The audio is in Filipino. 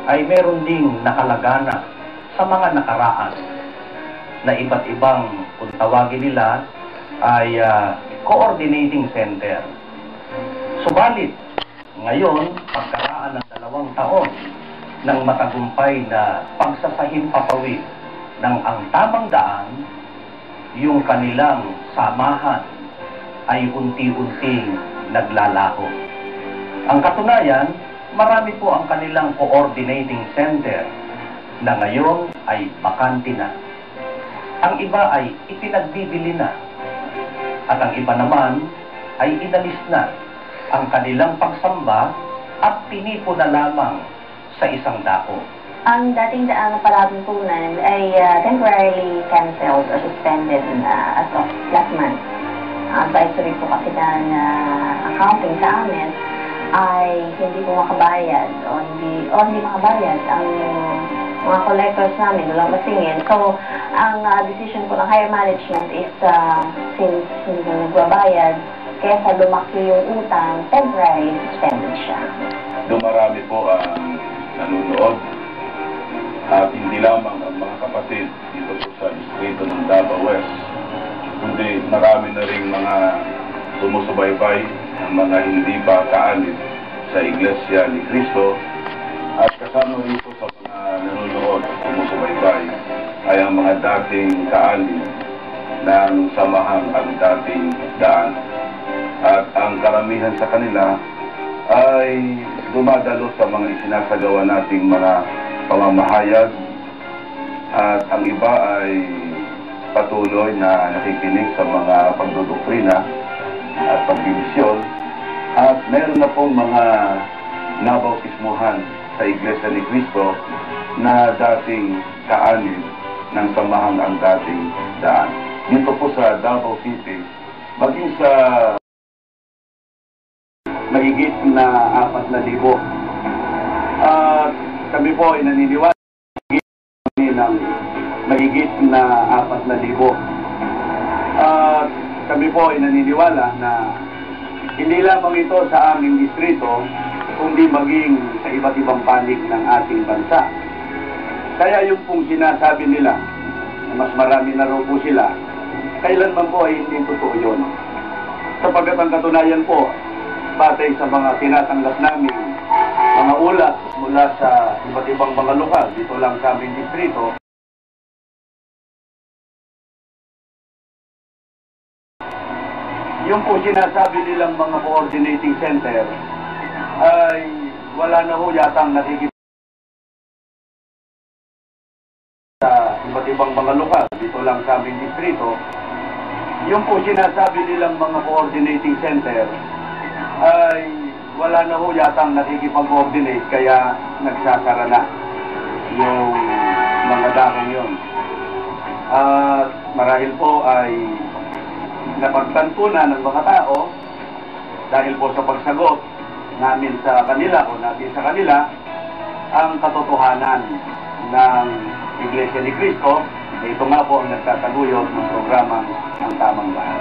ay meron ding nakalagana sa mga nakaraan na iba't ibang, kung tawagin nila, ay coordinating center. Subalit, ngayon, pagkaraan ng 2 taon ng matagumpay na pagsasahimpapawid ng ang tamang daan, yung kanilang samahan ay unti-unting naglalaho. Ang katunayan, marami po ang kanilang coordinating center na ngayon ay bakante na. Ang iba ay ipinagbibili na. At ang iba naman ay inalis na ang kanilang pagsamba at tinipo na lamang sa isang dako. Ang dating daang palatuntunan ay temporarily canceled or suspended as of last month. Advisory po kasi ng accounting sa amin ay hindi po makabayad o hindi makabayad ang mga collectors namin, walang masingin. So, ang decision po ng higher management is since hindi na nagbabayad, kaya sa lumaki yung utang, temporary suspended siya. Dumarami po ang nanonood at hindi lamang ang mga kapatid dito po sa distrito ng Davao West, kundi marami na rin mga sumusubaybay ang mga hindi pa kaalib sa Iglesia ni Cristo, at kasama rito sa mga nanonood at sumusubaybay ay ang mga dating kaalib ng samahang ang dating daan, at ang karamihan sa kanila ay dumadalo sa mga isinasagawa nating mga pamamahayag, at ang iba ay patuloy na nakikinig sa mga pagdodoktrina at pagbibisyon, at meron na pong mga nabautismuhan sa Iglesia ni Cristo na dating kaalib ng samahang ang dating daan. Dito po sa Davao City, maging sa mahigit na 4,000. At kami po ay naniniwala ng mahigit na 4,000. At kami po ay naniniwala na hindi lamang ito sa aming distrito, kundi maging sa iba't ibang panig ng ating bansa. Kaya yung pong sinasabi nila, mas marami na raw po sila, kailanman po ay hindi totoo yun. Sapagkat ang katunayan po, batay sa mga tinatanggap namin mga ulat mula sa iba't ibang mga lokal dito lang sa aming distrito, yung po sinasabi nilang mga coordinating center ay wala na ho yatang nakikita sa iba't ibang mga lokal dito lang sa aming distrito. Yung po sinasabi nilang mga coordinating center ay wala na ho yatang nakikipag-coordinate, kaya nagsasara na yung mga dakong yun. At marahil po ay napagtanto na ng mga tao dahil po sa pagsagot namin sa kanila o natin sa kanila ang katotohanan ng Iglesia ni Cristo. Ito nga po ang nagtataguyod ng programang Ang Tamang Daan.